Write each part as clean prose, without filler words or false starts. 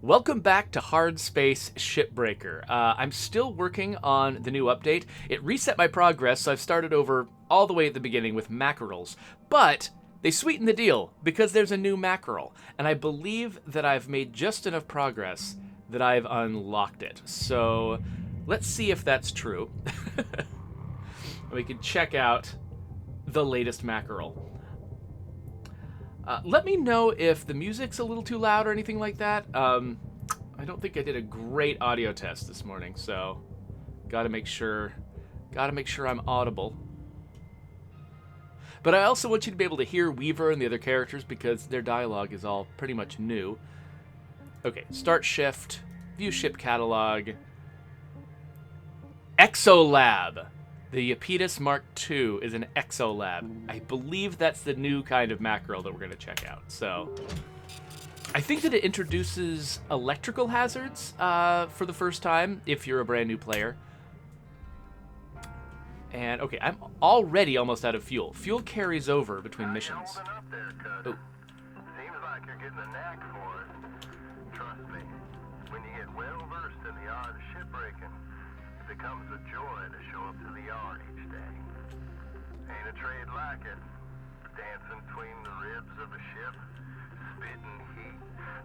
Welcome back to Hardspace Shipbreaker. I'm still working on the new update. It reset my progress, so I've started over all the way at the beginning with mackerels. But they sweeten the deal because there's a new mackerel, and I believe that I've made just enough progress that I've unlocked it. So let's see if that's true. We can check out the latest mackerel. Let me know if the music's a little too loud or anything like that. I don't think I did a great audio test this morning, so gotta make sure I'm audible. But I also want you to be able to hear Weaver and the other characters because their dialogue is all pretty much new. Okay, start shift, view ship catalog. EXOLAB. The Iapetus Mark II is an EXOLAB. I believe that's the new kind of mackerel that we're going to check out. So, I think that it introduces electrical hazards for the first time if you're a brand new player. And, okay, I'm already almost out of fuel. Fuel carries over between missions. Oh. Seems like you're getting a knack for it. Trust me, when you get well versed in the art of shipbreaking, it becomes a joy to show up to the yard each day. Ain't a trade like it. Dancing between the ribs of a ship, spitting heat,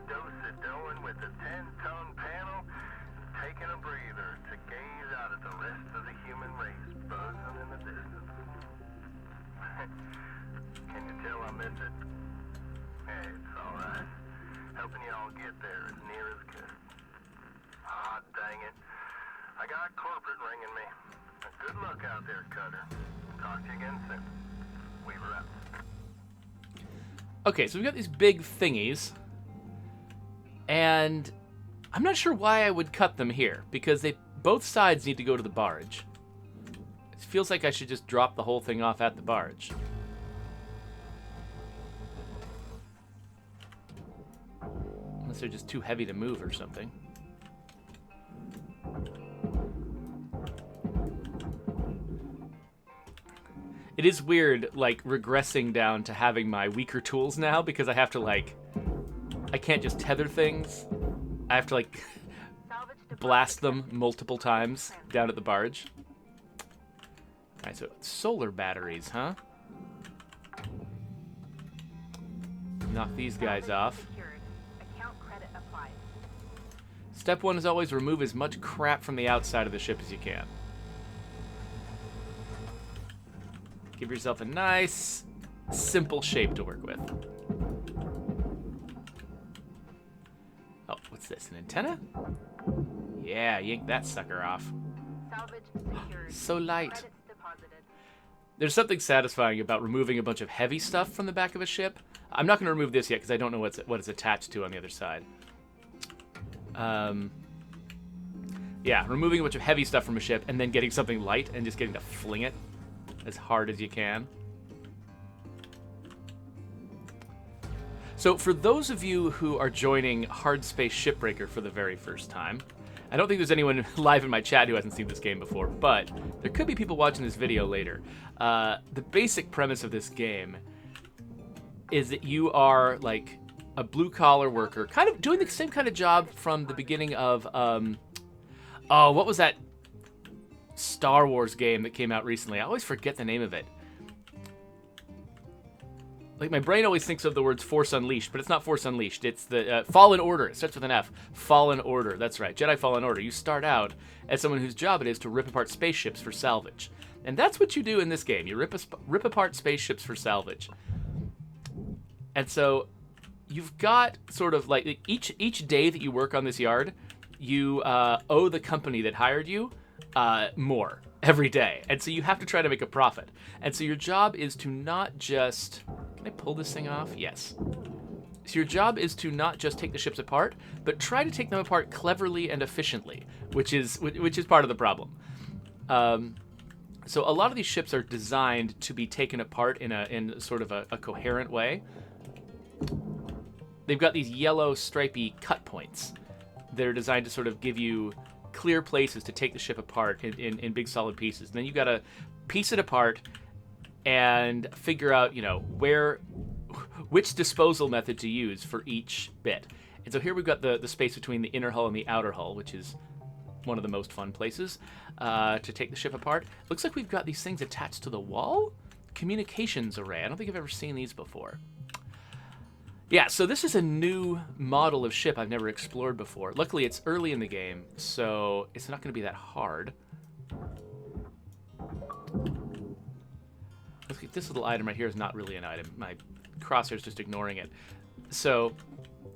do-si-doing with a 10-ton panel, taking a breather to gaze out at the rest of the human race buzzing in the distance. Can you tell I miss it? Hey, it's alright. Helping y'all get there as near as good. Ah, dang it. I got corporate ringing me. Good luck out there, Cutter. Talk to you again soon. Weaver out. Okay, so we've got these big thingies. And I'm not sure why I would cut them here, because both sides need to go to the barge. It feels like I should just drop the whole thing off at the barge. Unless they're just too heavy to move or something. It is weird, like, regressing down to having my weaker tools now, because I have to, like... I can't just tether things. I have to, like, blast them multiple times down at the barge. Alright, so solar batteries, huh? Knock these guys off. Step 1 is always remove as much crap from the outside of the ship as you can. Give yourself a nice, simple shape to work with. Oh, what's this? An antenna? Yeah, yank that sucker off. So light. There's something satisfying about removing a bunch of heavy stuff from the back of a ship. I'm not going to remove this yet because I don't know what it's attached to on the other side. Yeah, removing a bunch of heavy stuff from a ship and then getting something light and just getting to fling it as hard as you can. So for those of you who are joining Hardspace Shipbreaker for the very first time, I don't think there's anyone live in my chat who hasn't seen this game before, but there could be people watching this video later. The basic premise of this game is that you are like a blue-collar worker, kind of doing the same kind of job from the beginning of, oh, what was that Star Wars game that came out recently? I always forget the name of it. Like, my brain always thinks of the words Force Unleashed, but it's not Force Unleashed. It's the Fallen Order. It starts with an F. Fallen Order. That's right. Jedi Fallen Order. You start out as someone whose job it is to rip apart spaceships for salvage. And that's what you do in this game. You rip apart spaceships for salvage. And so you've got sort of like each day that you work on this yard, you owe the company that hired you more every day. And so you have to try to make a profit. And so your job is to not just... Can I pull this thing off? Yes. So your job is to not just take the ships apart, but try to take them apart cleverly and efficiently, which is part of the problem. So a lot of these ships are designed to be taken apart in sort of a coherent way. They've got these yellow stripy cut points that are designed to sort of give you clear places to take the ship apart in big solid pieces. And then you've got to piece it apart and figure out, which disposal method to use for each bit. And so here we've got the space between the inner hull and the outer hull, which is one of the most fun places to take the ship apart. Looks like we've got these things attached to the wall. Communications array. I don't think I've ever seen these before. Yeah, so this is a new model of ship I've never explored before. Luckily, it's early in the game, so it's not going to be that hard. This little item right here is not really an item. My crosshair's just ignoring it. So,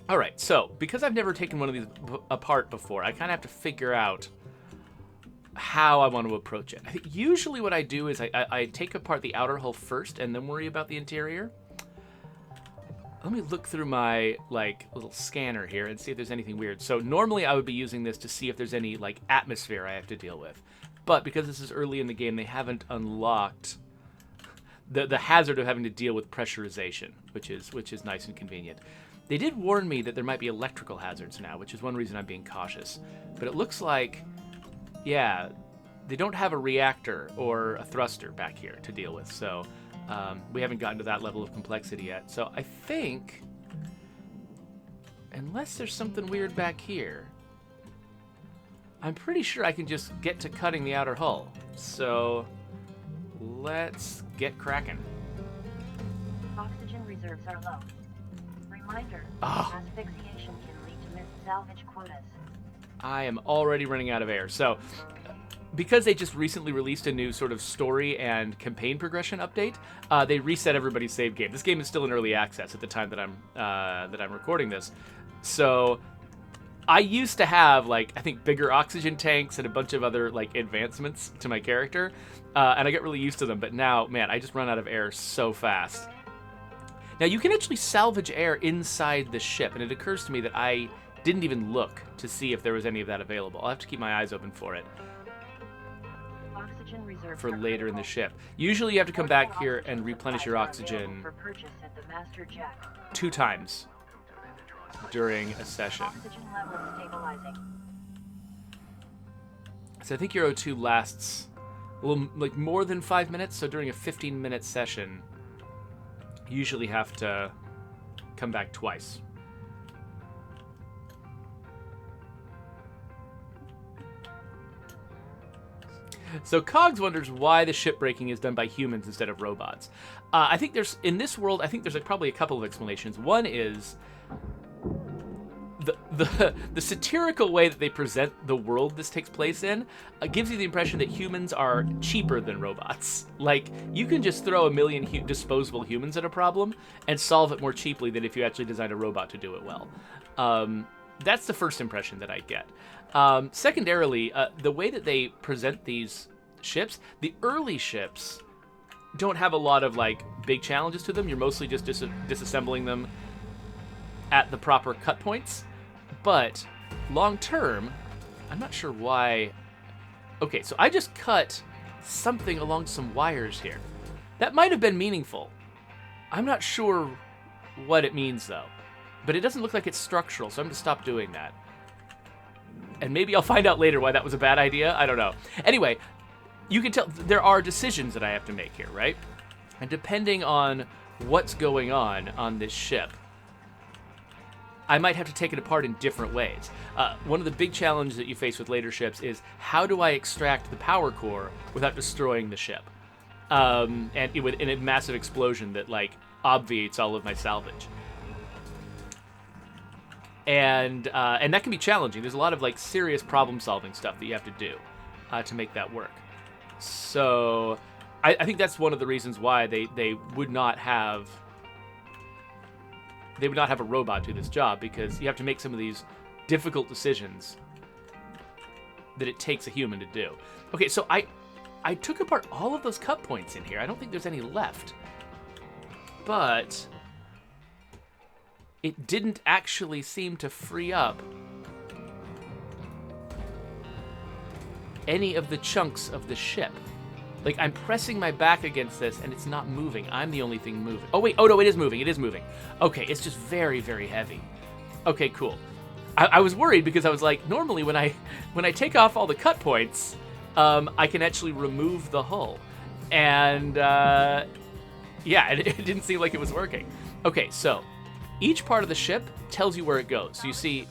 all right. So, because I've never taken one of these apart before, I kind of have to figure out how I want to approach it. I think usually what I do is I take apart the outer hull first and then worry about the interior. Let me look through my, like, little scanner here and see if there's anything weird. So, normally I would be using this to see if there's any, like, atmosphere I have to deal with. But because this is early in the game, they haven't unlocked the hazard of having to deal with pressurization, which is nice and convenient. They did warn me that there might be electrical hazards now, which is one reason I'm being cautious. But it looks like, yeah, they don't have a reactor or a thruster back here to deal with, so we haven't gotten to that level of complexity yet. So I think, unless there's something weird back here, I'm pretty sure I can just get to cutting the outer hull. So let's get cracking. Oxygen reserves are low. Reminder, Oh. asphyxiation can lead to missed salvage quotas. I am already running out of air. So, because they just recently released a new sort of story and campaign progression update, they reset everybody's save game. This game is still in early access at the time that I'm recording this. So, I used to have, like, I think bigger oxygen tanks and a bunch of other, like, advancements to my character, and I got really used to them. But now, man, I just run out of air so fast. Now, you can actually salvage air inside the ship, and it occurs to me that I didn't even look to see if there was any of that available. I'll have to keep my eyes open for it Oxygen reserves for are later in the critical. ship. Usually you have to come back here and Oxygen replenish your supplies are available oxygen for purchase at the master jack. 2 times during a session. Oxygen levels stabilizing. So I think your O2 lasts a little, like, more than 5 minutes, so during a 15-minute session, you usually have to come back twice. So Cogs wonders why the shipbreaking is done by humans instead of robots. I think in this world, I think there's, like, probably a couple of explanations. One is the satirical way that they present the world this takes place in gives you the impression that humans are cheaper than robots. Like, you can just throw a million disposable humans at a problem and solve it more cheaply than if you actually designed a robot to do it well. That's the first impression that I get. Secondarily, the way that they present these ships, the early ships don't have a lot of, like, big challenges to them. You're mostly just disassembling them at the proper cut points. But long term, I'm not sure why. Okay, so I just cut something along some wires here. That might have been meaningful. I'm not sure what it means, though. But it doesn't look like it's structural, so I'm going to stop doing that. And maybe I'll find out later why that was a bad idea. I don't know. Anyway, you can tell there are decisions that I have to make here, right? And depending on what's going on this ship, I might have to take it apart in different ways. One of the big challenges that you face with later ships is, how do I extract the power core without destroying the ship? And in a massive explosion that, like, obviates all of my salvage. And that can be challenging. There's a lot of, like, serious problem-solving stuff that you have to do to make that work. So I think that's one of the reasons why they would not have a robot do this job, because you have to make some of these difficult decisions that it takes a human to do. Okay, so I took apart all of those cut points in here. I don't think there's any left. But it didn't actually seem to free up any of the chunks of the ship. Like, I'm pressing my back against this, and it's not moving. I'm the only thing moving. Oh, wait. Oh, no, it is moving. It is moving. Okay, it's just very, very heavy. Okay, cool. I was worried because I was like, normally when I take off all the cut points, I can actually remove the hull. And, yeah, it didn't seem like it was working. Okay, so each part of the ship tells you where it goes. So you see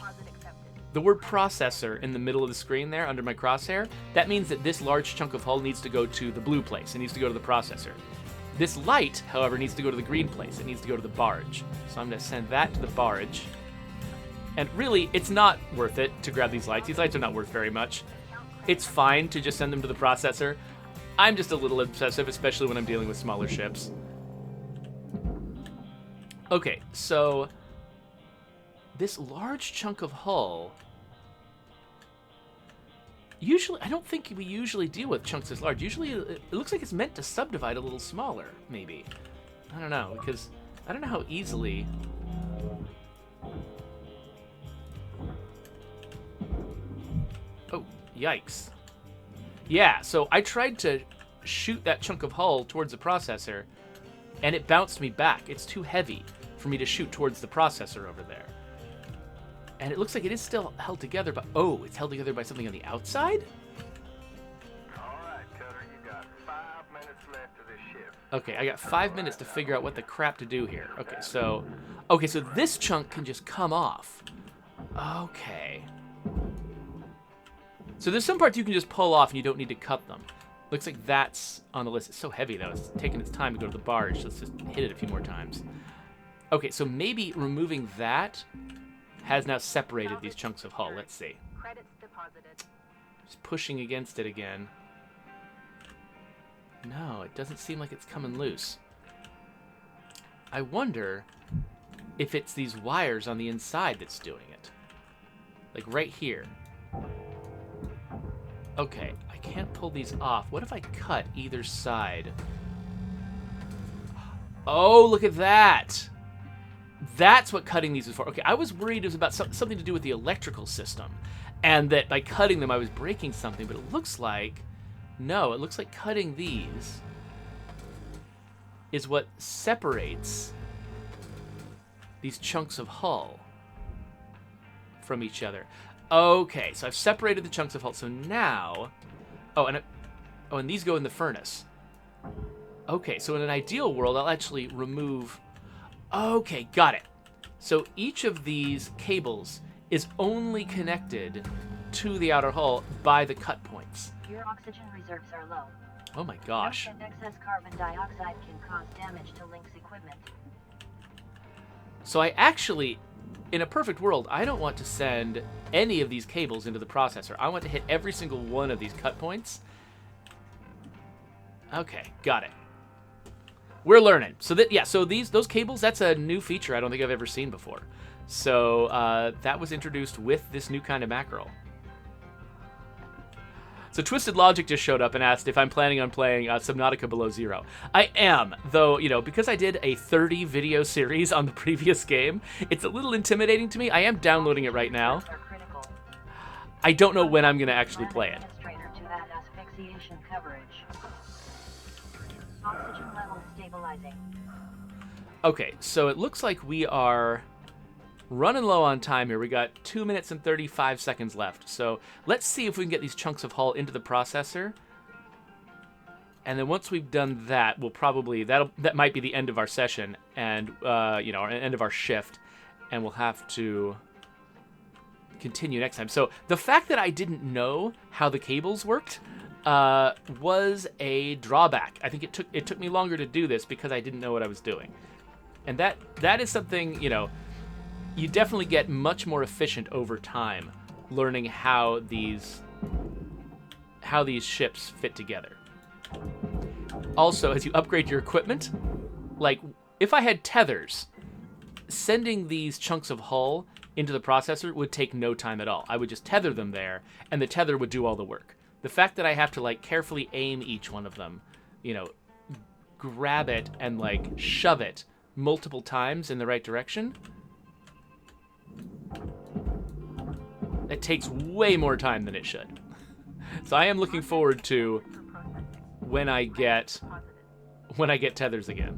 the word processor in the middle of the screen there under my crosshair. That means that this large chunk of hull needs to go to the blue place. It needs to go to the processor. This light, however, needs to go to the green place. It needs to go to the barge. So I'm going to send that to the barge. And really, it's not worth it to grab these lights. These lights are not worth very much. It's fine to just send them to the processor. I'm just a little obsessive, especially when I'm dealing with smaller ships. Okay, so this large chunk of hull... Usually, I don't think we usually deal with chunks this large. Usually, it looks like it's meant to subdivide a little smaller, maybe. I don't know, because I don't know how easily... Oh, yikes. Yeah, so I tried to shoot that chunk of hull towards the processor, and it bounced me back. It's too heavy for me to shoot towards the processor over there. And it looks like it is still held together, but oh, it's held together by something on the outside? Alright, Cutter, you got 5 minutes left of this shift. Okay, I got 5 minutes to figure out what the crap to do here. Okay, so this chunk can just come off. Okay. So there's some parts you can just pull off and you don't need to cut them. Looks like that's on the list. It's so heavy, though. It's taking its time to go to the barge. Let's just hit it a few more times. Okay, so maybe removing that has now separated these chunks of hull. Let's see. Credits deposited. Just pushing against it again. No, it doesn't seem like it's coming loose. I wonder if it's these wires on the inside that's doing it. Like right here. Okay, I can't pull these off. What if I cut either side? Oh, look at that! That's what cutting these is for. Okay, I was worried it was about something to do with the electrical system, and that by cutting them I was breaking something, but it looks like... No, it looks like cutting these is what separates these chunks of hull from each other. Okay, so I've separated the chunks of hull, so now... and these go in the furnace. Okay, so in an ideal world, I'll actually remove... Okay, got it. So each of these cables is only connected to the outer hull by the cut points. Your oxygen reserves are low. Oh my gosh. Dust and excess carbon dioxide can cause damage to Link's equipment. So I actually, in a perfect world, I don't want to send any of these cables into the processor. I want to hit every single one of these cut points. Okay, got it. We're learning. So those cables, that's a new feature I don't think I've ever seen before. So that was introduced with this new kind of mackerel. So Twisted Logic just showed up and asked if I'm planning on playing Subnautica Below Zero. I am, though, because I did a 30 video series on the previous game, it's a little intimidating to me. I am downloading it right now. I don't know when I'm going to actually play it. To add asphyxiation coverage. Oxygen levels stabilizing. Okay, so it looks like we are running low on time here. We got 2 minutes and 35 seconds left. So let's see if we can get these chunks of hull into the processor. And then once we've done that, we'll probably that might be the end of our session and our end of our shift, and we'll have to continue next time. So the fact that I didn't know how the cables worked was a drawback. I think it took me longer to do this because I didn't know what I was doing. And that is something, you definitely get much more efficient over time learning how these ships fit together. Also, as you upgrade your equipment, like if I had tethers, sending these chunks of hull into the processor would take no time at all. I would just tether them there and the tether would do all the work. The fact that I have to carefully aim each one of them, grab it and shove it multiple times in the right direction, it takes way more time than it should. So I am looking forward to when I get tethers again.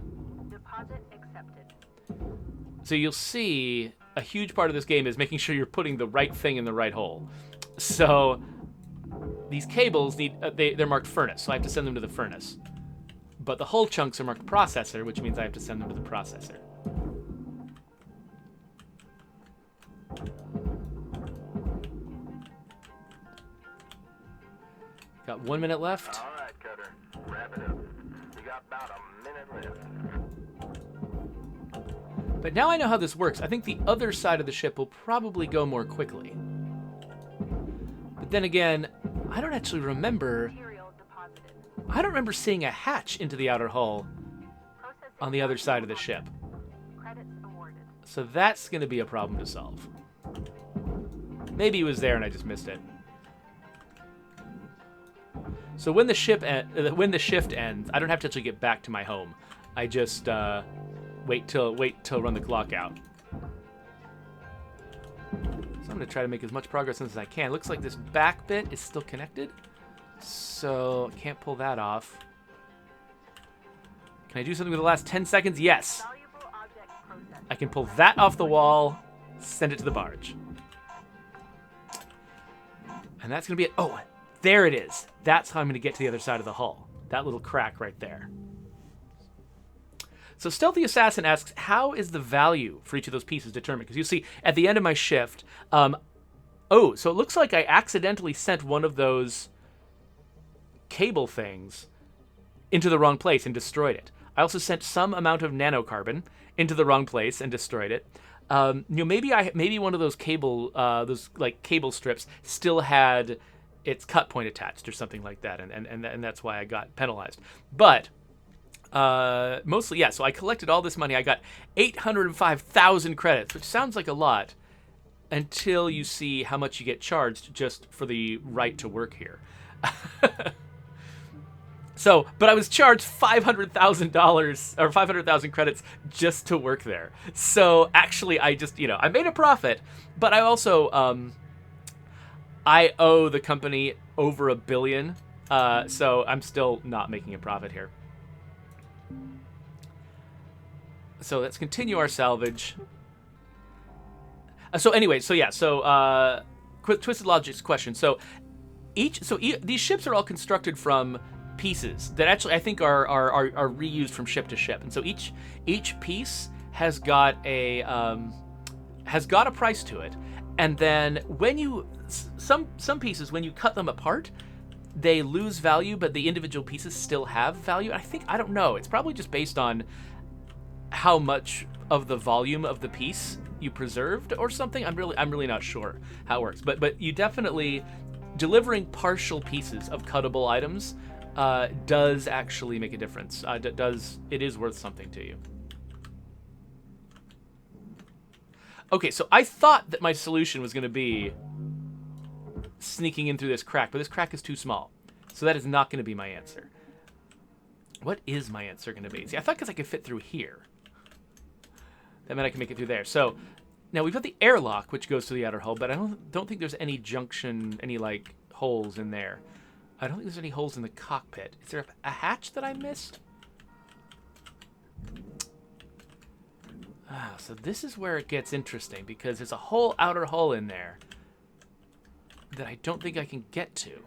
Deposit accepted. So you'll see a huge part of this game is making sure you're putting the right thing in the right hole. So these cables they're marked furnace, so I have to send them to the furnace. But the hull chunks are marked processor, which means I have to send them to the processor. Got 1 minute left. All right, Cutter. Wrap it up. You got about a minute left. But now I know how this works. I think the other side of the ship will probably go more quickly. But then again, I don't actually remember... Material deposited. I don't remember seeing a hatch into the outer hull Processing on the other side of the ship. Credits awarded. So that's going to be a problem to solve. Maybe it was there and I just missed it. So when the shift ends, I don't have to actually get back to my home. I just wait till run the clock out. So I'm going to try to make as much progress as I can. Looks like this back bit is still connected, so I can't pull that off. Can I do something with the last 10 seconds? Yes. Valuable object processed. I can pull that off the wall, send it to the barge. And that's going to be it. Oh, there it is. That's how I'm going to get to the other side of the hull. That little crack right there. So Stealthy Assassin asks, how is the value for each of those pieces determined? Because you see, at the end of my shift, oh, so it looks like I accidentally sent one of those cable things into the wrong place and destroyed it. I also sent some amount of nanocarbon into the wrong place and destroyed it. Maybe one of those cable strips still had its cut point attached or something like that, and that's why I got penalized. But mostly, yeah. So I collected all this money. I got 805,000 credits, which sounds like a lot, until you see how much you get charged just for the right to work here. So, but I was charged $500,000 or 500,000 credits just to work there. So actually, I just, I made a profit, but I also, I owe the company over $1 billion. So I'm still not making a profit here. So let's continue our salvage. Twisted Logic's question. So these ships are all constructed from pieces that actually I think are reused from ship to ship, and so each piece has got a price to it, and then when you some pieces, when you cut them apart, they lose value, but the individual pieces still have value. I don't know, it's probably just based on how much of the volume of the piece you preserved or something. I'm really not sure how it works, but you definitely, delivering partial pieces of cuttable items does actually make a difference. It is worth something to you. Okay, so I thought that my solution was going to be sneaking in through this crack, but this crack is too small. So that is not going to be my answer. What is my answer going to be? See, I thought because I could fit through here, that meant I can make it through there. So now we've got the airlock, which goes to the outer hull, but I don't think there's any junction, any like holes in there. I don't think there's any holes in the cockpit. Is there a hatch that I missed? So this is where it gets interesting, because there's a whole outer hull in there that I don't think I can get to.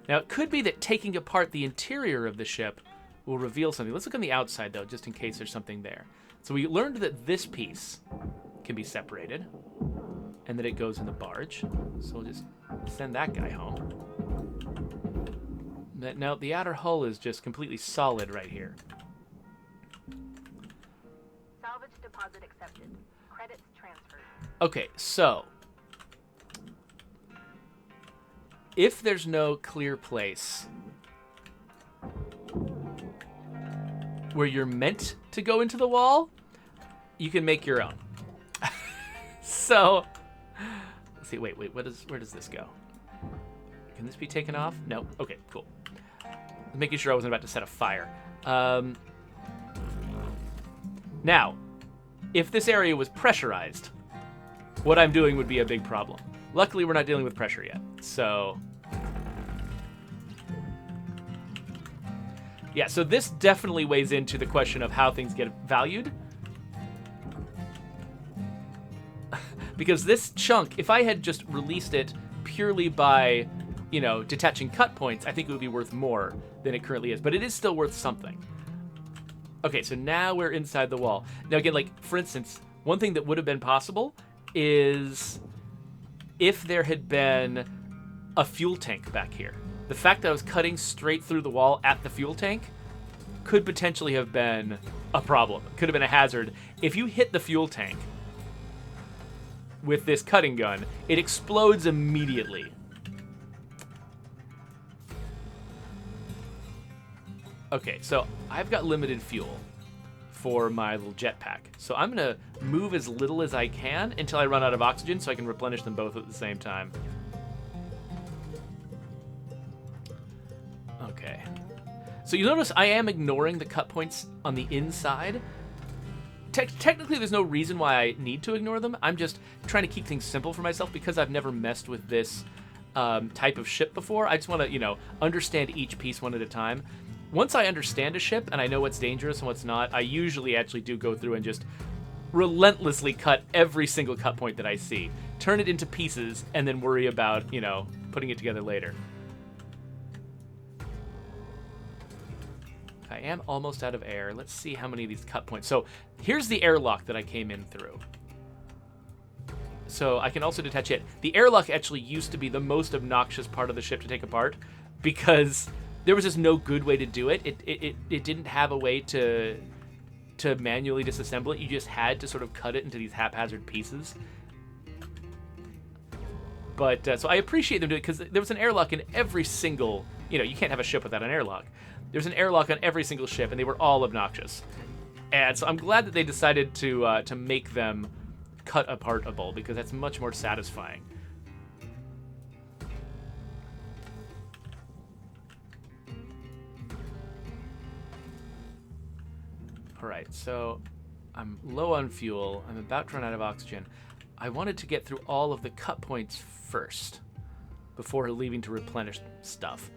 Now, it could be that taking apart the interior of the ship will reveal something. Let's look on the outside, though, just in case there's something there. So we learned that this piece can be separated, and that it goes in the barge. So we'll just send that guy home. But now the outer hull is just completely solid right here. Salvage deposit accepted. Credits transferred. Okay, so if there's no clear place where you're meant to go into the wall, you can make your own. So let's see. Wait. Where does this go? Can this be taken off? No. Okay, cool. Making sure I wasn't about to set a fire. Now, if this area was pressurized, what I'm doing would be a big problem. Luckily, we're not dealing with pressure yet. So yeah, so this definitely weighs into the question of how things get valued. Because this chunk, if I had just released it purely by, detaching cut points, I think it would be worth more than it currently is. But it is still worth something. Okay, so now we're inside the wall. Now again, like, for instance, one thing that would have been possible is if there had been a fuel tank back here. The fact that I was cutting straight through the wall at the fuel tank could potentially have been a problem. It could have been a hazard. If you hit the fuel tank with this cutting gun, it explodes immediately. Okay, so I've got limited fuel for my little jetpack. So I'm going to move as little as I can until I run out of oxygen so I can replenish them both at the same time. Okay. So you notice I am ignoring the cut points on the inside. Technically, there's no reason why I need to ignore them. I'm just trying to keep things simple for myself because I've never messed with this type of ship before. I just want to, understand each piece one at a time. Once I understand a ship and I know what's dangerous and what's not, I usually actually do go through and just relentlessly cut every single cut point that I see, turn it into pieces, and then worry about, putting it together later. I am almost out of air. Let's see how many of these cut points. So here's the airlock that I came in through. So I can also detach it. The airlock actually used to be the most obnoxious part of the ship to take apart because there was just no good way to do it. It didn't have a way to manually disassemble it. You just had to sort of cut it into these haphazard pieces. But so I appreciate them doing it because there was an airlock in every single, you can't have a ship without an airlock. There's an airlock on every single ship, and they were all obnoxious. And so I'm glad that they decided to make them cut apartable because that's much more satisfying. All right, so I'm low on fuel. I'm about to run out of oxygen. I wanted to get through all of the cut points first before leaving to replenish stuff.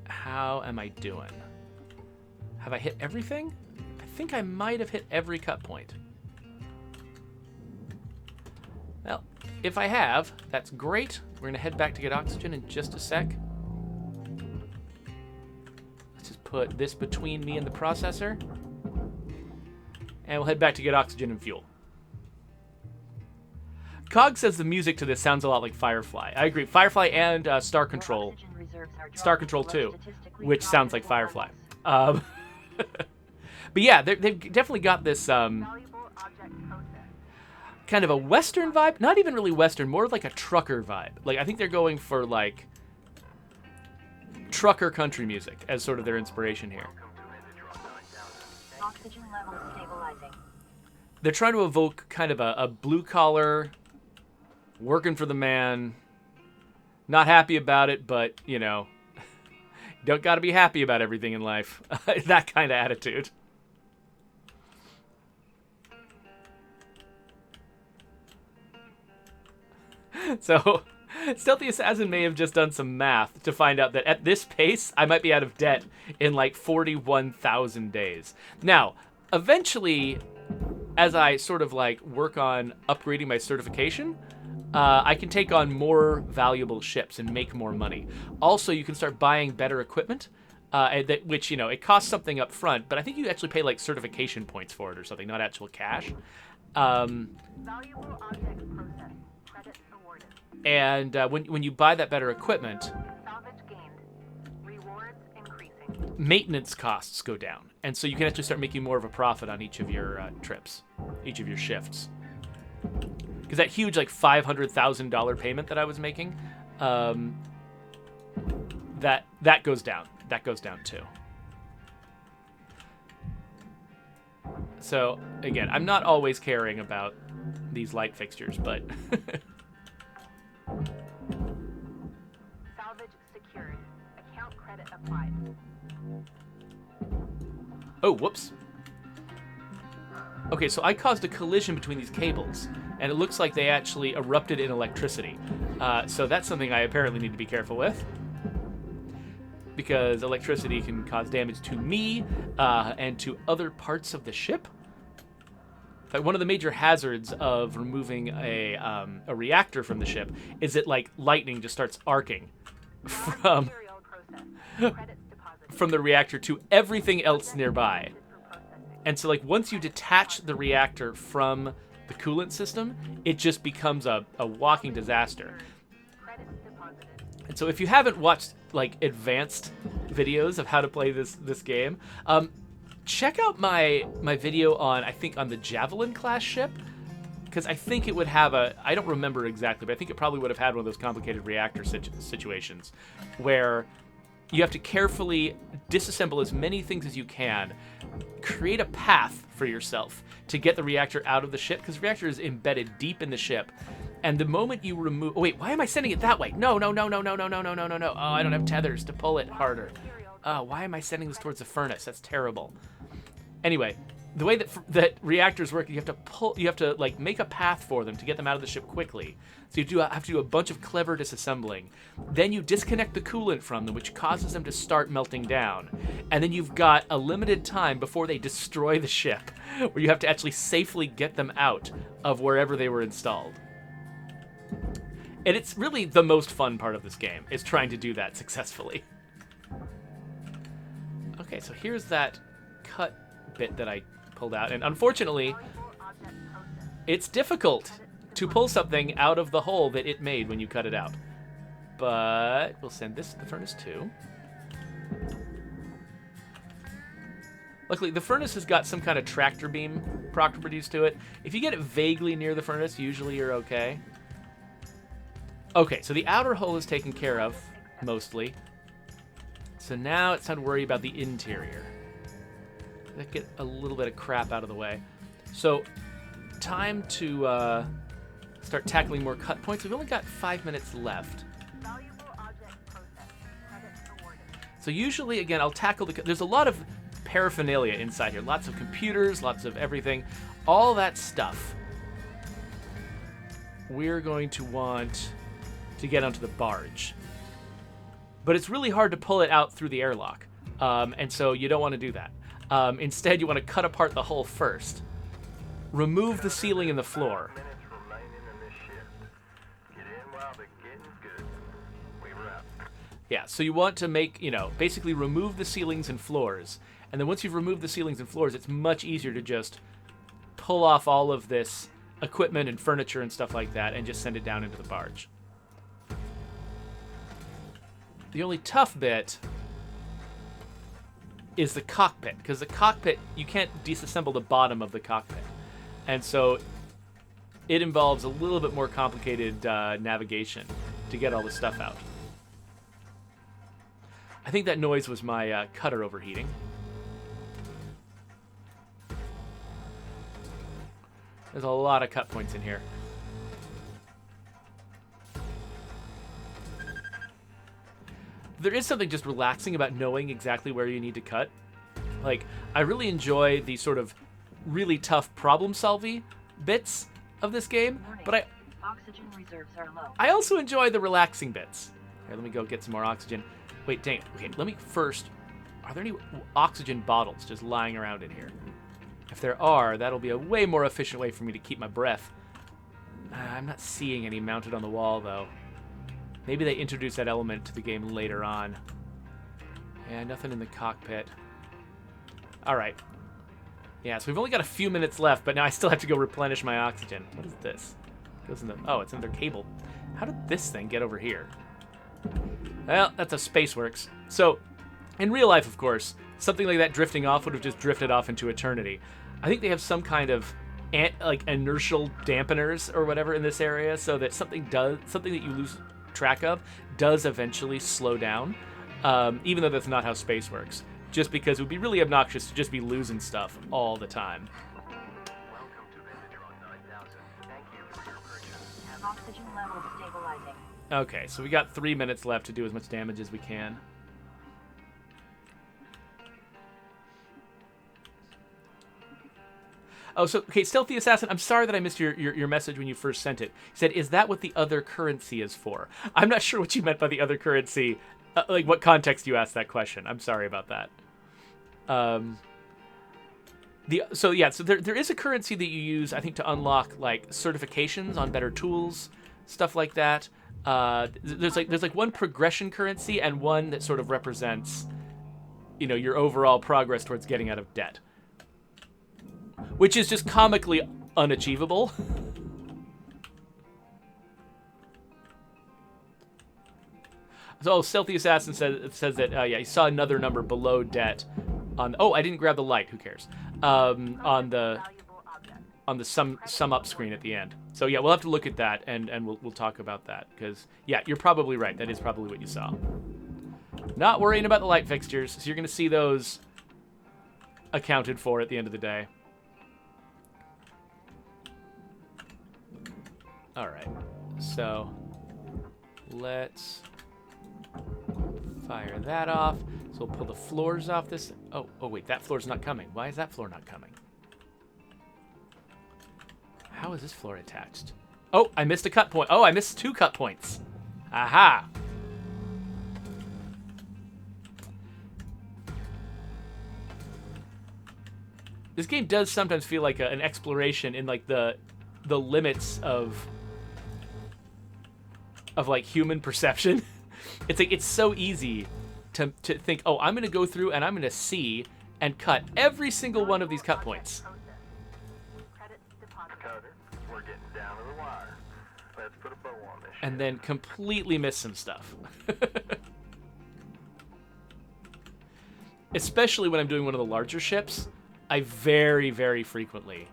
How am I doing? Have I hit everything? I think I might have hit every cut point. Well, if I have, that's great. We're going to head back to get oxygen in just a sec. Let's just put this between me and the processor. And we'll head back to get oxygen and fuel. Cog says the music to this sounds a lot like Firefly. I agree. Firefly and Star Control. Star Control 2, which sounds like Firefly. But yeah, they've definitely got this kind of a Western vibe. Not even really Western, more like a trucker vibe. Like, I think they're going for, like, trucker country music as sort of their inspiration here. Oxygen level stabilizing. They're trying to evoke kind of a blue-collar, working for the man, not happy about it, but, don't got to be happy about everything in life. That kind of attitude. So, Stealthy Assassin may have just done some math to find out that at this pace, I might be out of debt in like 41,000 days. Now, eventually, as I sort of like work on upgrading my certification, I can take on more valuable ships and make more money. Also, you can start buying better equipment, which, it costs something up front, but I think you actually pay like certification points for it or something, not actual cash. Valuable objects processed. Credits awarded. And when you buy that better equipment, Salvage gained. Rewards increasing. maintenance costs go down. And so you can actually start making more of a profit on each of your trips, each of your shifts. Because that huge, like, $500,000 payment that I was making, that goes down. That goes down, too. So, again, I'm not always caring about these light fixtures, but... Salvage secured. Account credit applied. Oh, whoops. Okay, so I caused a collision between these cables, and it looks like they actually erupted in electricity. So that's something I apparently need to be careful with, because electricity can cause damage to me and to other parts of the ship. In fact, one of the major hazards of removing a reactor from the ship is that, like, lightning just starts arcing from Material processed. Credits deposited. from the reactor to everything else nearby. And so, like, once you detach the reactor from the coolant system, it just becomes a walking disaster. Credits deposited. And so if you haven't watched like advanced videos of how to play this game, check out my video on, I think, on the Javelin class ship, because I think it would have I don't remember exactly, but I think it probably would have had one of those complicated reactor situations where you have to carefully disassemble as many things as you can, create a path for yourself to get the reactor out of the ship, because the reactor is embedded deep in the ship. And the moment you remove... Oh, wait, why am I sending it that way? No. Oh, I don't have tethers to pull it harder. Why am I sending this towards the furnace? That's terrible. Anyway, the way that reactors work, you have to like make a path for them to get them out of the ship quickly. So you have to do a bunch of clever disassembling. Then you disconnect the coolant from them, which causes them to start melting down. And then you've got a limited time before they destroy the ship, where you have to actually safely get them out of wherever they were installed. And it's really the most fun part of this game, is trying to do that successfully. Okay, so here's that cut bit that I pulled out, and unfortunately, Valuable object processed. it's difficult to pull something out of the hole that it made when you cut it out. But we'll send this to the furnace too. Luckily, the furnace has got some kind of tractor beam properties to it. If you get it vaguely near the furnace, usually you're okay. Okay, so the outer hull is taken care of, mostly. So now it's time to worry about the interior. Let's get a little bit of crap out of the way. So, time to start tackling more cut points. We've only got 5 minutes left. Valuable object processed. Credits awarded. So usually, again, I'll tackle there's a lot of paraphernalia inside here. Lots of computers, lots of everything. All that stuff we're going to want to get onto the barge. But it's really hard to pull it out through the airlock. And so you don't want to do that. Instead, you want to cut apart the hull first. Remove the ceiling and the floor. Minutes remaining in this shift. Get in while the getting's good. We wrap. Yeah, so you want to make, basically remove the ceilings and floors. And then once you've removed the ceilings and floors, it's much easier to just pull off all of this equipment and furniture and stuff like that and just send it down into the barge. The only tough bit is the cockpit, because the cockpit, you can't disassemble the bottom of the cockpit. And so it involves a little bit more complicated navigation to get all the stuff out. I think that noise was my cutter overheating. There's a lot of cut points in here. There is something just relaxing about knowing exactly where you need to cut. Like, I really enjoy the sort of really tough problem-solving bits of this game, Warning. but Oxygen reserves are low. I also enjoy the relaxing bits. Here, let me go get some more oxygen. Wait, dang it. Okay, let me first... Are there any oxygen bottles just lying around in here? If there are, that'll be a way more efficient way for me to keep my breath. I'm not seeing any mounted on the wall, though. Maybe they introduce that element to the game later on. Yeah, nothing in the cockpit. All right. Yeah, so we've only got a few minutes left, but now I still have to go replenish my oxygen. What is this? It goes in the... Oh, it's in their cable. How did this thing get over here? Well, that's how space works. So, in real life, of course, something like that drifting off would have just drifted off into eternity. I think they have some kind of like inertial dampeners or whatever in this area, so that something that you lose track of does eventually slow down, even though that's not how space works. Just because it would be really obnoxious to just be losing stuff all the time. Welcome to Venditron 9000. Thank you for your purchase. Oxygen levels stabilizing. Okay, so we got 3 minutes left to do as much damage as we can. Oh, so, okay, Stealthy Assassin, I'm sorry that I missed your message when you first sent it. He said, is that what the other currency is for? I'm not sure what you meant by the other currency, like what context you asked that question. I'm sorry about that. So there is a currency that you use, I think, to unlock, like, certifications on better tools, stuff like that. There's like one progression currency and one that sort of represents, your overall progress towards getting out of debt. Which is just comically unachievable. So, Stealthy Assassin says that, yeah, he saw another number below debt on... Oh, I didn't grab the light. Who cares? On the sum up screen at the end. So, yeah, we'll have to look at that, and we'll talk about that. Because, yeah, you're probably right. That is probably what you saw. Not worrying about the light fixtures. So you're going to see those accounted for at the end of the day. All right. So, let's... fire that off. So we'll pull the floors off this. Oh, wait, that floor's not coming. Why is that floor not coming? How is this floor attached? Oh, I missed a cut point. Oh, I missed 2 cut points. Aha. This game does sometimes feel like an exploration in like the limits of like human perception. It's like it's so easy to think, oh, I'm going to go through and I'm going to see and cut every single one of these cut points. Cutter, we're getting down to the wire. Let's put a bow on this And shit. then completely miss some stuff. Especially when I'm doing one of the larger ships, I very, very frequently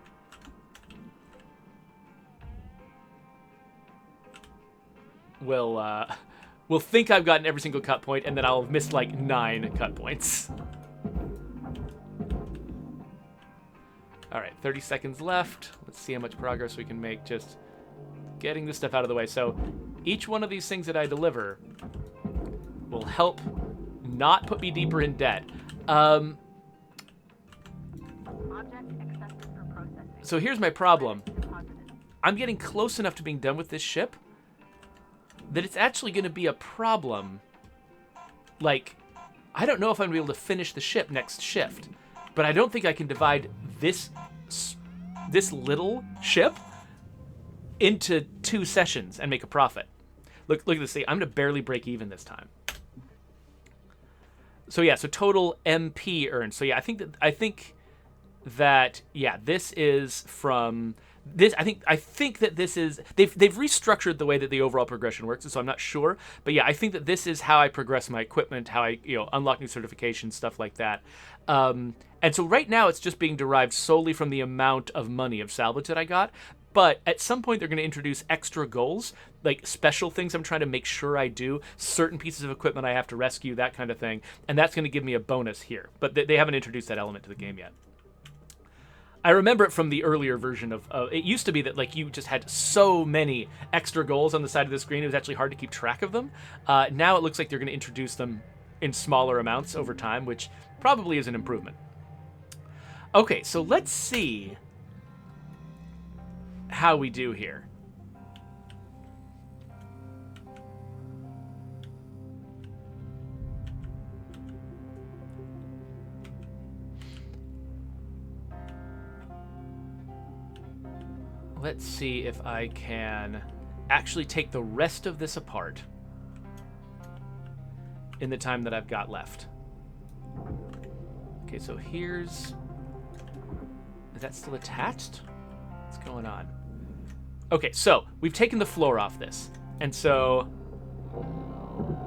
will think I've gotten every single cut point, and then I'll have missed like 9 cut points. All right, 30 seconds left. Let's see how much progress we can make just getting this stuff out of the way. So each one of these things that I deliver will help not put me deeper in debt. Object accepted for processing. So here's my problem. Deposited. I'm getting close enough to being done with this ship that it's actually going to be a problem. Like, I don't know if I'm going to be able to finish the ship next shift, but I don't think I can divide this little ship into 2 sessions and make a profit. Look at this. See, I'm going to barely break even this time. So yeah, so total MP earned. So yeah, I think that yeah, this is from this. I think that this is they've restructured the way that the overall progression works, so I'm not sure. But yeah, I think that this is how I progress my equipment, how I unlock new certifications, stuff like that. And so right now it's just being derived solely from the amount of money of salvage that I got. But at some point, they're going to introduce extra goals, like special things I'm trying to make sure I do, certain pieces of equipment I have to rescue, that kind of thing. And that's going to give me a bonus here. But they haven't introduced that element to the game yet. I remember it from the earlier version of... it used to be that like you just had so many extra goals on the side of the screen, it was actually hard to keep track of them. Now it looks like they're going to introduce them in smaller amounts over time, which probably is an improvement. Okay, so let's see how we do here. Let's see if I can actually take the rest of this apart in the time that I've got left. Okay, so here's... Is that still attached? What's going on? Okay, so we've taken the floor off this. And so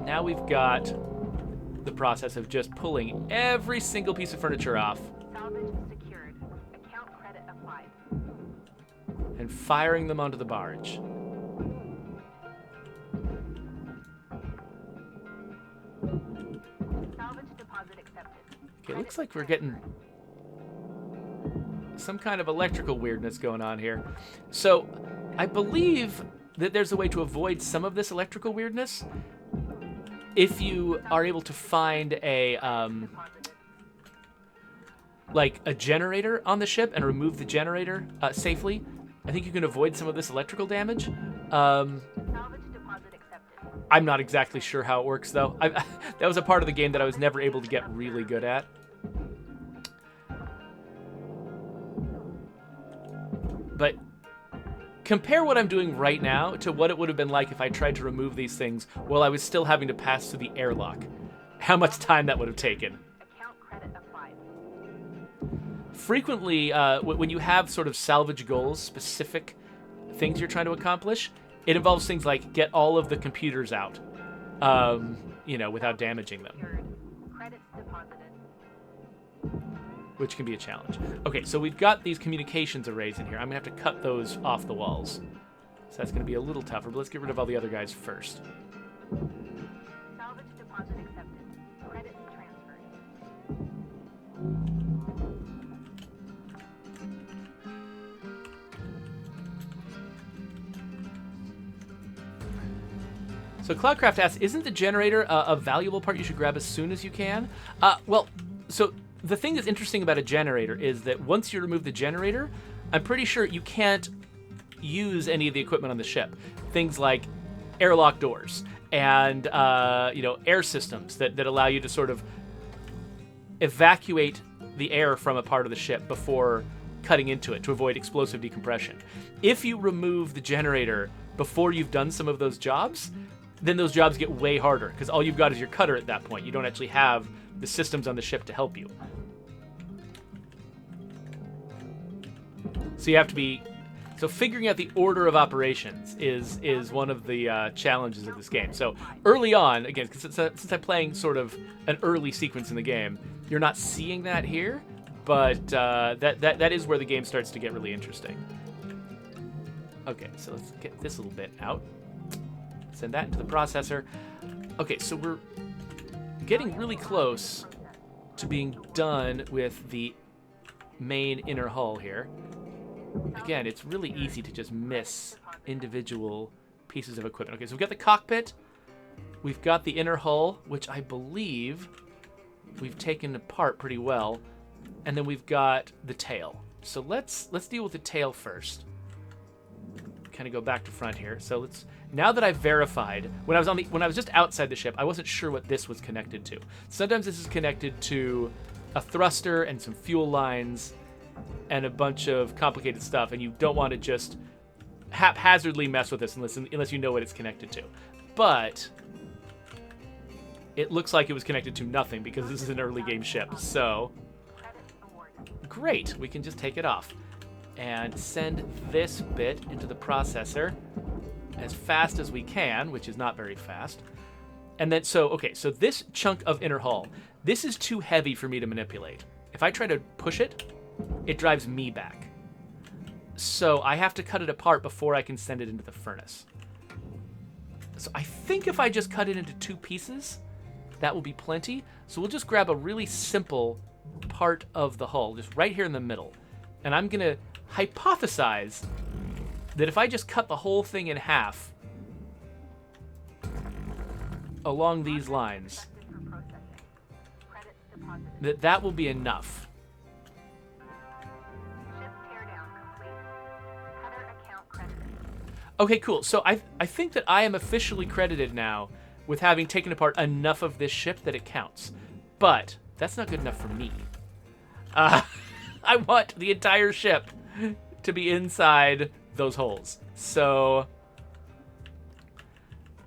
now we've got the process of just pulling every single piece of furniture off Salvage secured. Account credit applied. and firing them onto the barge. Salvage deposit accepted. Okay, it looks like we're getting some kind of electrical weirdness going on here. So I believe that there's a way to avoid some of this electrical weirdness if you are able to find a like a generator on the ship and remove the generator safely. I think you can avoid some of this electrical damage. Salvage deposit accepted. I'm not exactly sure how it works, though. That was a part of the game that I was never able to get really good at. But compare what I'm doing right now to what it would have been like if I tried to remove these things while I was still having to pass through the airlock. How much time that would have taken. Account credit applied. frequently, when you have sort of salvage goals, specific things you're trying to accomplish, it involves things like get all of the computers out, without damaging them, Secured. Credits deposited. which can be a challenge. Okay, so we've got these communications arrays in here. I'm going to have to cut those off the walls. So that's going to be a little tougher, but let's get rid of all the other guys first. Salvage deposit accepted. Credits transferred. So Cloudcraft asks, isn't the generator a valuable part you should grab as soon as you can? So the thing that's interesting about a generator is that once you remove the generator, I'm pretty sure you can't use any of the equipment on the ship. Things like airlock doors and air systems that allow you to sort of evacuate the air from a part of the ship before cutting into it to avoid explosive decompression. If you remove the generator before you've done some of those jobs, then those jobs get way harder because all you've got is your cutter at that point. You don't actually have the systems on the ship to help you. So you have to be... So figuring out the order of operations is one of the challenges of this game. So early on, again, since I'm playing sort of an early sequence in the game, you're not seeing that here, but that is where the game starts to get really interesting. Okay, so let's get this little bit out. Send that into the processor. Okay, so we're getting really close to being done with the main inner hull here. Again, it's really easy to just miss individual pieces of equipment. Okay, so we've got the cockpit. We've got the inner hull, which I believe we've taken apart pretty well. And then we've got the tail. So let's deal with the tail first. Kind of go back to front here. So now that I've verified, when I was just outside the ship, I wasn't sure what this was connected to. Sometimes this is connected to a thruster and some fuel lines and a bunch of complicated stuff, and you don't want to just haphazardly mess with this unless you know what it's connected to. But it looks like it was connected to nothing because this is an early game ship. So great, we can just take it off and send this bit into the processor as fast as we can, which is not very fast. And then, so this chunk of inner hull, this is too heavy for me to manipulate. If I try to push it, it drives me back. So I have to cut it apart before I can send it into the furnace. So I think if I just cut it into 2 pieces, that will be plenty. So we'll just grab a really simple part of the hull, just right here in the middle. And I'm gonna hypothesize that if I just cut the whole thing in half along these lines, that will be enough. Ship teardown complete. Cutter account credited. Okay, cool. So I think that I am officially credited now with having taken apart enough of this ship that it counts. But that's not good enough for me. I want the entire ship to be inside those holes. So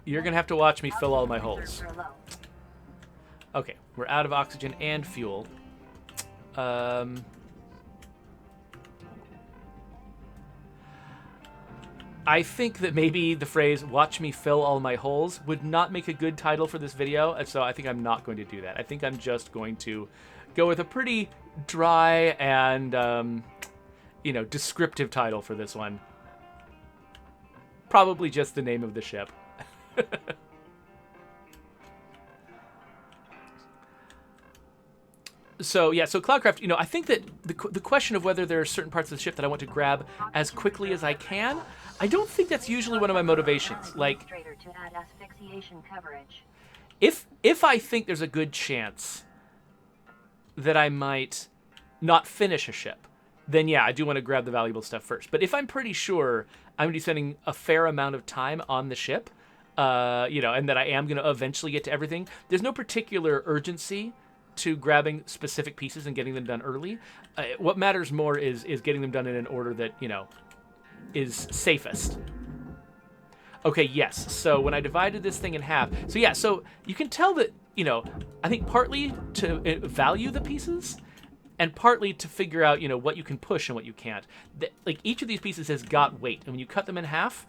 you're going to have to watch me fill all my holes. Okay, we're out of oxygen and fuel. I think that maybe the phrase, watch me fill all my holes, would not make a good title for this video, so I think I'm not going to do that. I think I'm just going to go with a pretty dry and, descriptive title for this one. Probably just the name of the ship. So Cloudcraft, I think that the question of whether there are certain parts of the ship that I want to grab as quickly as I can, I don't think that's usually one of my motivations. Like, To add asphyxiation coverage. if I think there's a good chance that I might not finish a ship, then yeah, I do want to grab the valuable stuff first. But if I'm pretty sure I'm going to be spending a fair amount of time on the ship, and that I am going to eventually get to everything, there's no particular urgency to grabbing specific pieces and getting them done early. What matters more is getting them done in an order that, is safest. Okay, yes. So when I divided this thing in half, so you can tell that, I think partly to value the pieces, and partly to figure out, what you can push and what you can't. Like, each of these pieces has got weight, and when you cut them in half,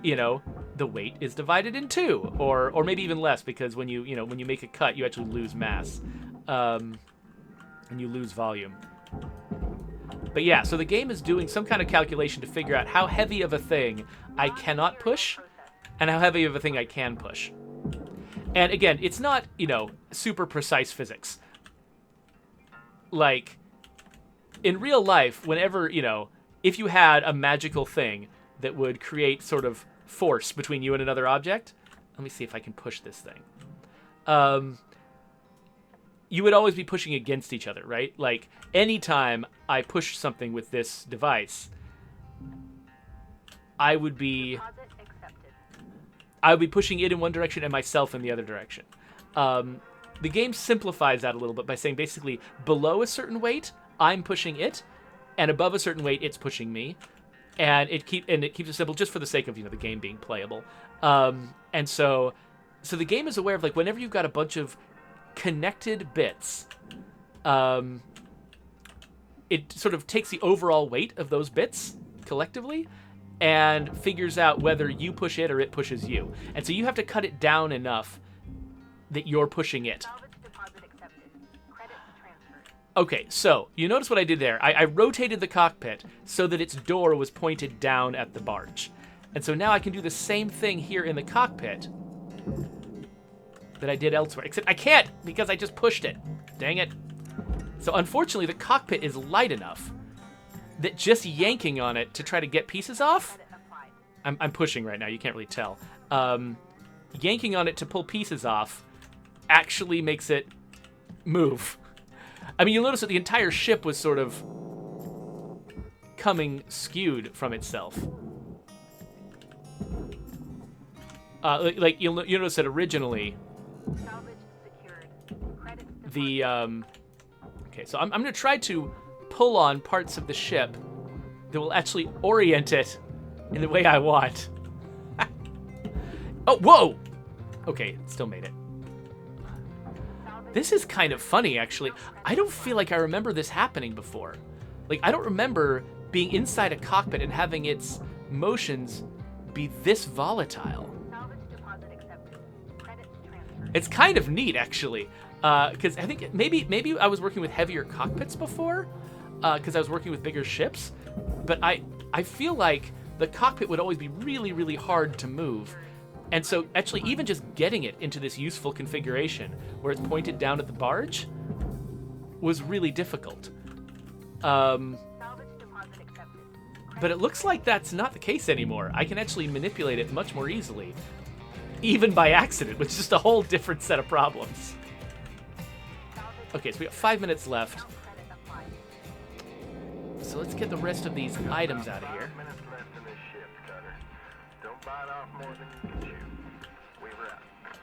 the weight is divided in two, or maybe even less, because when you make a cut, you actually lose mass, and you lose volume. But yeah, so the game is doing some kind of calculation to figure out how heavy of a thing I cannot push, and how heavy of a thing I can push. And again, it's not, super precise physics. Like, in real life, whenever, if you had a magical thing that would create sort of force between you and another object, let me see if I can push this thing. You would always be pushing against each other, right? Like, anytime I push something with this device, I would be pushing it in one direction and myself in the other direction. The game simplifies that a little bit by saying basically below a certain weight, I'm pushing it, and above a certain weight, it's pushing me, and it keeps it simple just for the sake of the game being playable. And so the game is aware of, like, whenever you've got a bunch of connected bits, it sort of takes the overall weight of those bits collectively and figures out whether you push it or it pushes you. And so you have to cut it down enough that you're pushing it. Okay, so you notice what I did there. I rotated the cockpit so that its door was pointed down at the barge. And so now I can do the same thing here in the cockpit that I did elsewhere. Except I can't because I just pushed it. Dang it. So unfortunately, the cockpit is light enough that just yanking on it to try to get pieces off, I'm pushing right now, you can't really tell. Yanking on it to pull pieces off actually makes it move. I mean, you'll notice that the entire ship was sort of coming skewed from itself. Like you'll notice that originally the okay, so I'm going to try to pull on parts of the ship that will actually orient it in the way I want. Oh, whoa! Okay, still made it. This is kind of funny, actually. I don't feel like I remember this happening before. Like, I don't remember being inside a cockpit and having its motions be this volatile. It's kind of neat, actually. Because I think maybe I was working with heavier cockpits before, because I was working with bigger ships. But I feel like the cockpit would always be really, really hard to move. And so actually even just getting it into this useful configuration where it's pointed down at the barge was really difficult. But it looks like that's not the case anymore. I can actually manipulate it much more easily, even by accident, which is just a whole different set of problems. Okay, so we got 5 minutes left. So let's get the rest of these items out of here.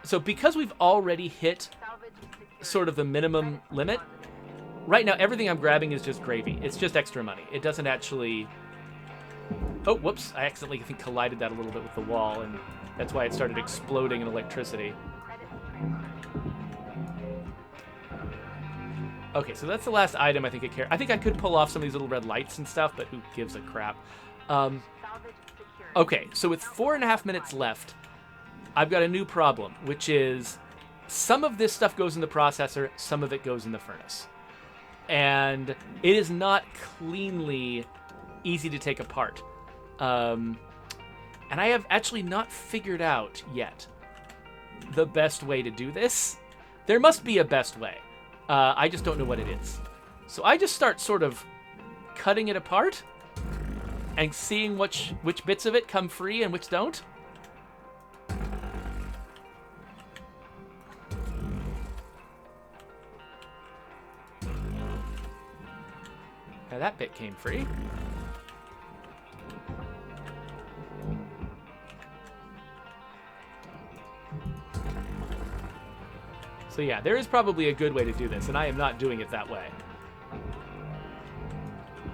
So because we've already hit sort of the minimum limit, right now everything I'm grabbing is just gravy. It's just extra money. It doesn't actually... Oh, whoops. I accidentally, I think, collided that a little bit with the wall, and that's why it started exploding in electricity. Okay, so that's the last item I think I care. I think I could pull off some of these little red lights and stuff, but who gives a crap? Okay, so with 4.5 minutes left, I've got a new problem, which is some of this stuff goes in the processor, some of it goes in the furnace. And it is not cleanly easy to take apart. And I have actually not figured out yet the best way to do this. There must be a best way. I just don't know what it is. So I just start sort of cutting it apart and seeing which bits of it come free and which don't. Now that bit came free. So yeah, there is probably a good way to do this, and I am not doing it that way.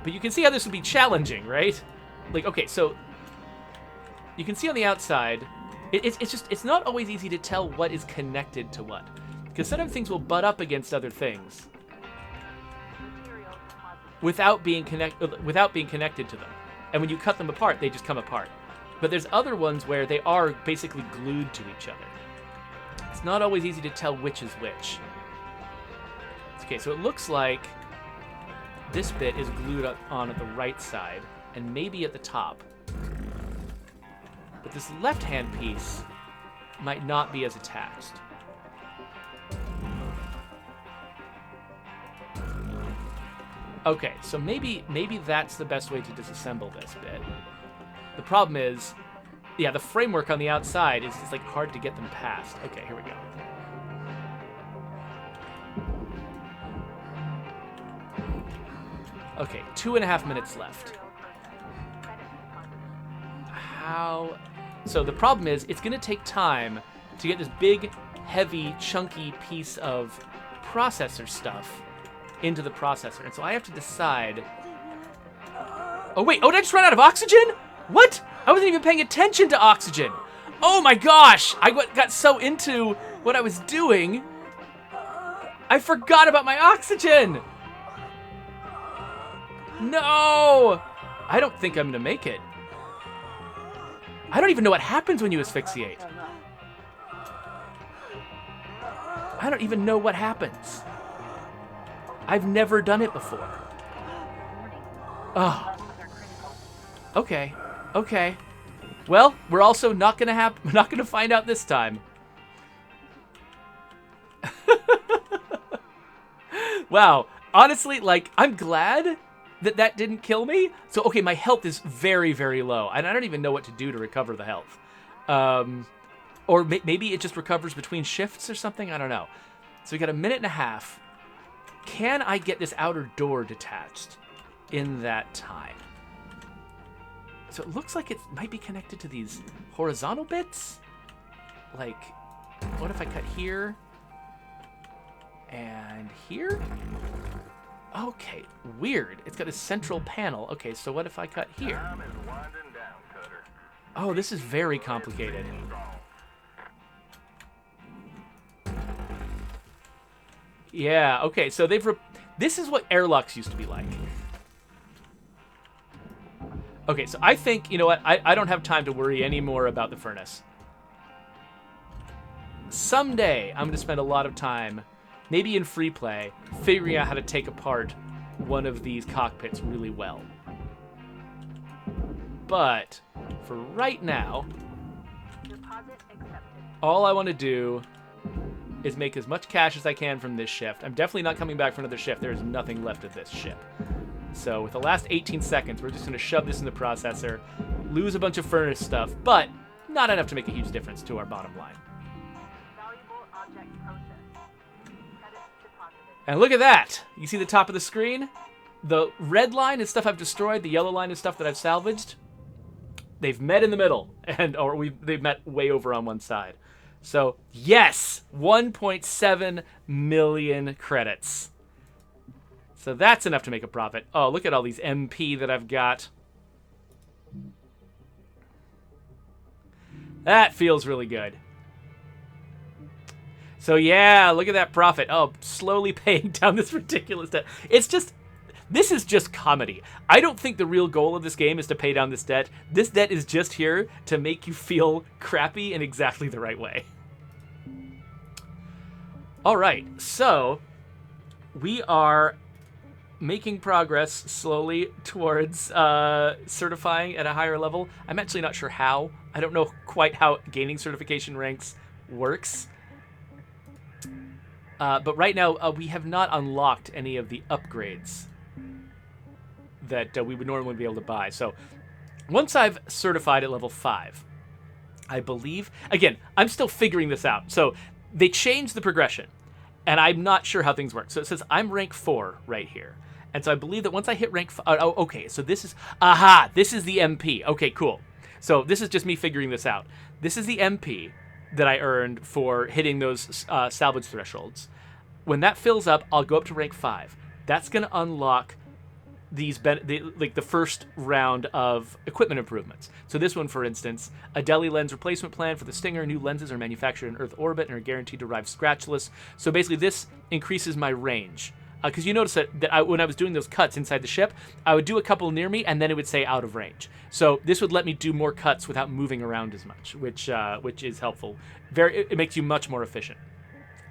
But you can see how this would be challenging, right? Like, okay, so you can see on the outside, it's not always easy to tell what is connected to what, because some of things will butt up against other things. without being connected to them. And when you cut them apart, they just come apart. But there's other ones where they are basically glued to each other. It's not always easy to tell which is which. Okay, so it looks like this bit is glued on at the right side, and maybe at the top. But this left-hand piece might not be as attached. Okay, so maybe that's the best way to disassemble this bit. The problem is, yeah, the framework on the outside is just like hard to get them past. Okay, here we go. Okay, 2.5 minutes left. How? So the problem is, it's going to take time to get this big, heavy, chunky piece of processor stuff into the processor. And so I have to decide... Oh, wait. Oh, did I just run out of oxygen? What? I wasn't even paying attention to oxygen. Oh, my gosh. I got so into what I was doing, I forgot about my oxygen. No. I don't think I'm going to make it. I don't even know what happens when you asphyxiate. I don't even know what happens. I've never done it before. Oh. Okay. Okay. Well, we're also not gonna find out this time. Wow. Honestly, like, I'm glad that didn't kill me. So, okay, my health is very, very low. And I don't even know what to do to recover the health. Or maybe it just recovers between shifts or something. I don't know. So we got 1.5 minutes. Can I get this outer door detached in that time? So it looks like it might be connected to these horizontal bits. Like, what if I cut here and here? Okay, weird. It's got a central panel. Okay, so what if I cut here? Oh, this is very complicated. Yeah, okay, so this is what airlocks used to be like. Okay, so I think, you know what, I don't have time to worry anymore about the furnace. Someday, I'm going to spend a lot of time, maybe in free play, figuring out how to take apart one of these cockpits really well. But, for right now, all I want to do is make as much cash as I can from this shift. I'm definitely not coming back for another shift. There is nothing left of this ship. So with the last 18 seconds, we're just going to shove this in the processor, lose a bunch of furnace stuff, but not enough to make a huge difference to our bottom line. And look at that! You see the top of the screen? The red line is stuff I've destroyed. The yellow line is stuff that I've salvaged. They've met in the middle, they've met way over on one side. So, yes! 1.7 million credits. So that's enough to make a profit. Oh, look at all these MP that I've got. That feels really good. So yeah, look at that profit. Oh, slowly paying down this ridiculous debt. This is just comedy. I don't think the real goal of this game is to pay down this debt. This debt is just here to make you feel crappy in exactly the right way. All right, so we are making progress slowly towards certifying at a higher level. I'm actually not sure how. I don't know quite how gaining certification ranks works. But right now, we have not unlocked any of the upgrades that we would normally be able to buy. So once I've certified at level 5, I believe... Again, I'm still figuring this out. So they changed the progression, and I'm not sure how things work. So it says I'm rank 4 right here. And so I believe that once I hit rank 5... Oh, okay, so this is... Aha! This is the MP. Okay, cool. So this is just me figuring this out. This is the MP that I earned for hitting those salvage thresholds. When that fills up, I'll go up to rank 5. That's going to unlock the first round of equipment improvements. So this one, for instance, a deli lens replacement plan for the Stinger. New lenses are manufactured in Earth orbit and are guaranteed to arrive scratchless. So basically, this increases my range because you notice that when I was doing those cuts inside the ship, I would do a couple near me, and then it would say out of range. So this would let me do more cuts without moving around as much, which is helpful. It makes you much more efficient.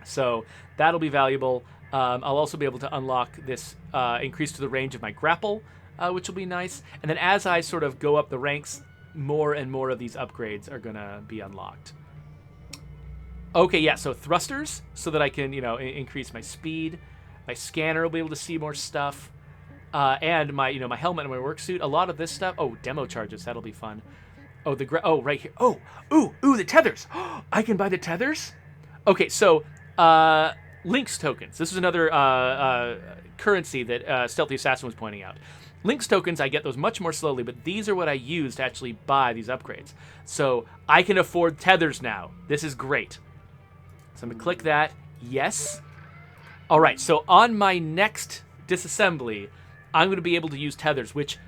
So that'll be valuable. I'll also be able to unlock this increase to the range of my grapple, which will be nice. And then as I sort of go up the ranks, more and more of these upgrades are going to be unlocked. Okay, yeah, so thrusters, so that I can, increase my speed. My scanner will be able to see more stuff. And my helmet and my work suit. A lot of this stuff. Oh, demo charges, that'll be fun. Oh, right here. Oh, ooh, the tethers. I can buy the tethers? Okay, so Lynx tokens. This is another currency that Stealthy Assassin was pointing out. Lynx tokens, I get those much more slowly, but these are what I use to actually buy these upgrades. So I can afford tethers now. This is great. So I'm going to click that. Yes. All right, so on my next disassembly, I'm going to be able to use tethers, which,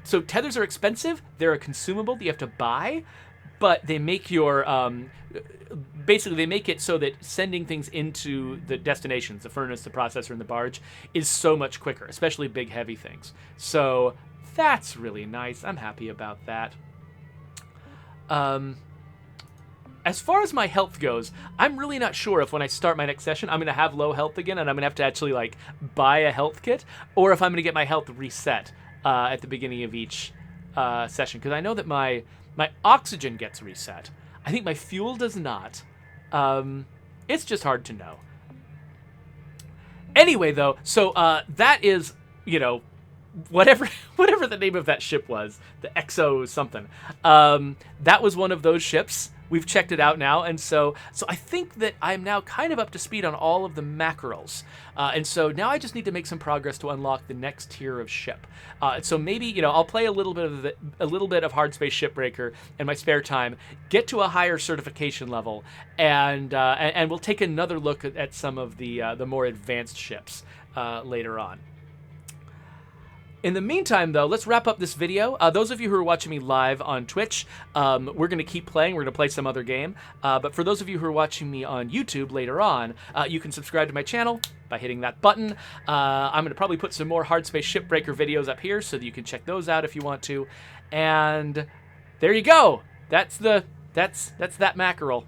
so tethers are expensive. They're a consumable that you have to buy, but they make your, basically they make it so that sending things into the destinations, the furnace, the processor, and the barge, is so much quicker, especially big, heavy things. So that's really nice. I'm happy about that. As far as my health goes, I'm really not sure if when I start my next session, I'm going to have low health again, and I'm going to have to actually, buy a health kit, or if I'm going to get my health reset at the beginning of each session. Because I know that my oxygen gets reset. I think my fuel does not. It's just hard to know. Anyway, though, so that is, whatever the name of that ship was, the Exo something. That was one of those ships. We've checked it out now, and so I think that I'm now kind of up to speed on all of the mackerels. And so now I just need to make some progress to unlock the next tier of ship. So maybe, I'll play a little bit of Hardspace Shipbreaker in my spare time, get to a higher certification level, and we'll take another look at some of the more advanced ships later on. In the meantime, though, let's wrap up this video. Those of you who are watching me live on Twitch, we're going to keep playing. We're going to play some other game. But for those of you who are watching me on YouTube later on, you can subscribe to my channel by hitting that button. I'm going to probably put some more Hardspace Shipbreaker videos up here so that you can check those out if you want to. And there you go. That's that mackerel.